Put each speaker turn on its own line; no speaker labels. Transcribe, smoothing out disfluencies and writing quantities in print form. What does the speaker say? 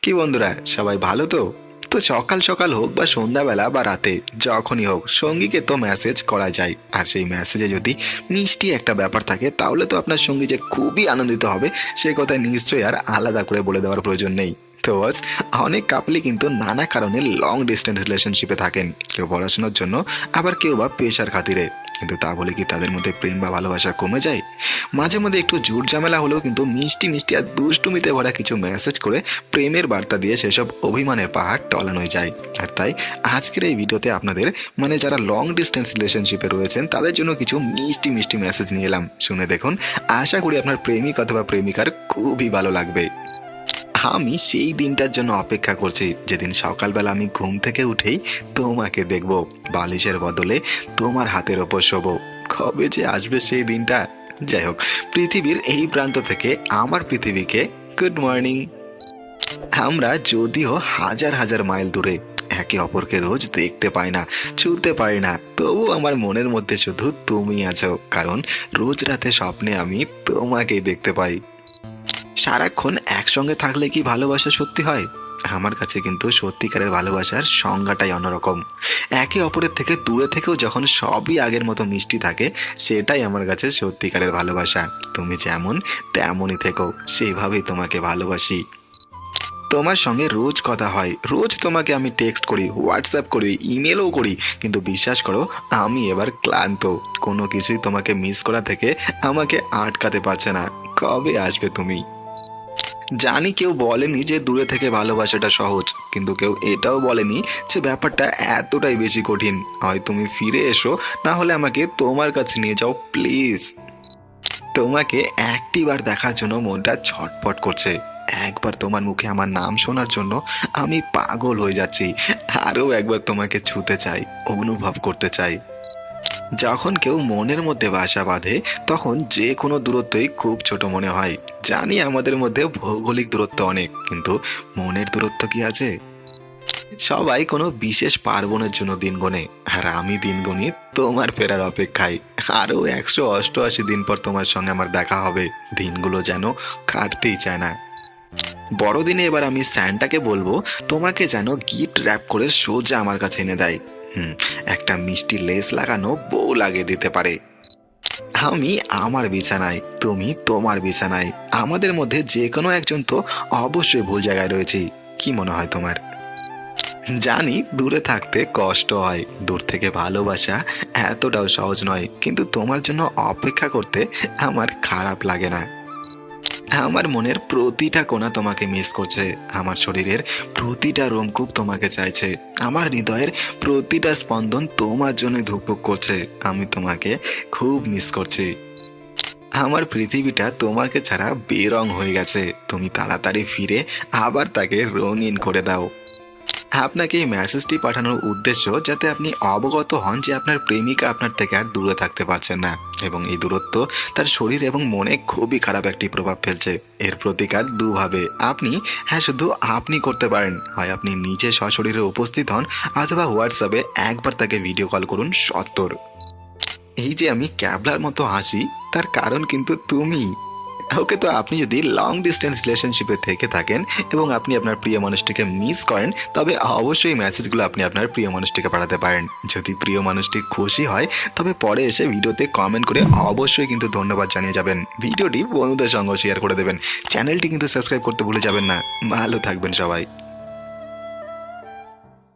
কি বন্ধুরা, সবাই ভালো তো? তো সকাল সকাল হোক বা সন্ধ্যাবেলা বা রাতে, যখনই হোক সঙ্গীকে তো মেসেজ করা যায়। আর সেই মেসেজে যদি মিষ্টি একটা ব্যাপার থাকে, তাহলে তো আপনার সঙ্গী যে খুবই আনন্দিত হবে সে কথা নিশ্চয়ই আর আলাদা করে বলে দেওয়ার প্রয়োজন নেই। তো বস, অনেক কাপলই কিন্তু নানা কারণে লং ডিস্টেন্স রিলেশনশিপে থাকেন। কেউ পড়াশোনার জন্য, আবার কেউ বা পেশার খাতিরে। কিন্তু তা বলে কি তাদের মধ্যে প্রেম বা ভালোবাসা কমে যায়? মাঝে মধ্যে একটু ঝুট ঝামেলা হলেও কিন্তু মিষ্টি মিষ্টি আর দুষ্টুমিতে ভরা কিছু মেসেজ করে প্রেমের বার্তা দিয়ে সেসব অভিমানের পাহাড় টলানো যায়। আর তাই আজকের এই ভিডিওতে আপনাদের যারা লং ডিস্টেন্স রিলেশনশিপে রয়েছেন তাদের জন্য কিছু মিষ্টি মিষ্টি মেসেজ নিয়ে এলাম। শুনে দেখুন, আশা করি আপনার প্রেমিক অথবা প্রেমিকার খুবই ভালো লাগবে। আমি সেই দিনটার জন্য অপেক্ষা করছি যেদিন সকালবেলা আমি ঘুম থেকে উঠেই তোমাকে দেখব, বালিশের বদলে তোমার হাতের ওপর শোবো। কবে যে আসবে সেই দিনটা। যাই হোক, পৃথিবীর এই প্রান্ত থেকে আমার পৃথিবীকে গুড মর্নিং। আমরা যদিও হাজার হাজার মাইল দূরে, একে অপরকে রোজ দেখতে পাই না, ছুঁতে পারি না, তবু আমার মনের মধ্যে শুধু তুমি আছো, কারণ রোজ রাতে স্বপ্নে আমি তোমাকেই দেখতে পাই। সারাক্ষণ একসঙ্গে থাকলে কি ভালোবাসা সত্যি হয়? আমার কাছে কিন্তু সত্যিকারের ভালোবাসার সংজ্ঞাটাই অন্যরকম। একে অপরের থেকে দূরে থেকেও যখন সবই আগের মতো মিষ্টি থাকে, সেটাই আমার কাছে সত্যিকারের ভালোবাসা। তুমি যেমন তেমনই থেকো, সেইভাবেই তোমাকে ভালোবাসি। তোমার সঙ্গে রোজ কথা হয়, রোজ তোমাকে আমি টেক্সট করি, হোয়াটসঅ্যাপ করি, ইমেলও করি, কিন্তু বিশ্বাস করো আমি এবার ক্লান্ত। কোনো কিছুই তোমাকে মিস করা থেকে আমাকে আটকাতে পারছে না। কবে আসবে তুমি? জানি কেউ বলেনি যে দূরে থেকে ভালোবাসাটা সহজ, কিন্তু কেউ এটাও বলেনি যে ব্যাপারটা এতটাই বেশি কঠিন। হয় তুমি ফিরে এসো, না হলে আমাকে তোমার কাছে নিয়ে যাও প্লিজ। তোমাকে একটিবার দেখার জন্য মনটা ছটফট করছে। একবার তোমার মুখে আমার নাম শোনার জন্য আমি পাগল হয়ে যাচ্ছি। আরও একবার তোমাকে ছুঁতে চাই, অনুভব করতে চাই। যখন কেউ মনের মধ্যে বাসা বাঁধে, তখন যে কোনো দূরত্বই খুব ছোট মনে হয়। জানি আমাদের মধ্যে ভৌগোলিক দূরত্ব অনেক, কিন্তু মনের দূরত্ব কি আছে? সবাই কোনো বিশেষ পার্বণের জন্য দিন গোনে, আর আমি দিন গুনি তোমার ফেরার অপেক্ষায়। আরও 188 দিন পর তোমার সঙ্গে আমার দেখা হবে। দিনগুলো যেন কাটতেই চায় না। বড়দিনে এবার আমি স্যান্টাকে বলবো তোমাকে যেন গিফট র্যাপ করে সোজা আমার কাছে এনে দেয়। একটা মিষ্টি লেস লাগানো বউ লাগিয়ে দিতে পারে। আমি আমার বিছানায়, তুমি তোমার বিছানায়। আমাদের মধ্যে যে কোনো একজন তো অবশ্যই ভুল জায়গায় রয়েছি। কি মনে হয় তোমার? জানি দূরে থাকতে কষ্ট হয়, দূর থেকে ভালোবাসা এতটাও সহজ নয়, কিন্তু তোমার জন্য অপেক্ষা করতে আমার খারাপ লাগে না। আমার মনের প্রতিটা কোণা তোমাকে মিস করছে, আমার শরীরের প্রতিটা রোমকূপ তোমাকে চাইছে, আমার হৃদয়ের প্রতিটা স্পন্দন তোমার জন্য ধুকপুক করছে। আমি তোমাকে খুব মিস করছি। আমার পৃথিবীটা তোমাকে ছাড়া বেরং হয়ে গেছে। তুমি তাড়াতাড়ি ফিরে আবার তাকে রঙিন করে দাও। আপনাকে এই মেসেজটি পাঠানোর উদ্দেশ্য যাতে আপনি অবগত হন যে আপনার প্রেমিকা আপনার থেকে আর দূরে থাকতে পারছেন না, এবং এই দূরত্ব তার শরীর এবং মনে খুবই খারাপ একটি প্রভাব ফেলছে। এর প্রতিকার দুভাবে আপনি, শুধু আপনি করতে পারেন। হয় আপনি নিজে সশরীরে উপস্থিত হন, অথবা হোয়াটসঅ্যাপে একবার তাকে ভিডিও কল করুন সত্তর। এই যে আমি ক্যাবলার মতো হাসি, তার কারণ কিন্তু তুমি। ওকে, তো আপনি যদি লং ডিস্টেন্স রিলেশনশিপে থেকে থাকেন এবং আপনি আপনার প্রিয় মানুষটিকে মিস করেন, তবে অবশ্যই মেসেজগুলো আপনি আপনার প্রিয় মানুষটিকে পাঠাতে পারেন। যদি প্রিয় মানুষটি খুশি হয়, তবে পরে এসে ভিডিওতে কমেন্ট করে অবশ্যই কিন্তু ধন্যবাদ জানিয়ে যাবেন। ভিডিওটি বন্ধুদের সঙ্গে শেয়ার করে দেবেন। চ্যানেলটি কিন্তু সাবস্ক্রাইব করতে ভুলে যাবেন না। ভালো থাকবেন সবাই।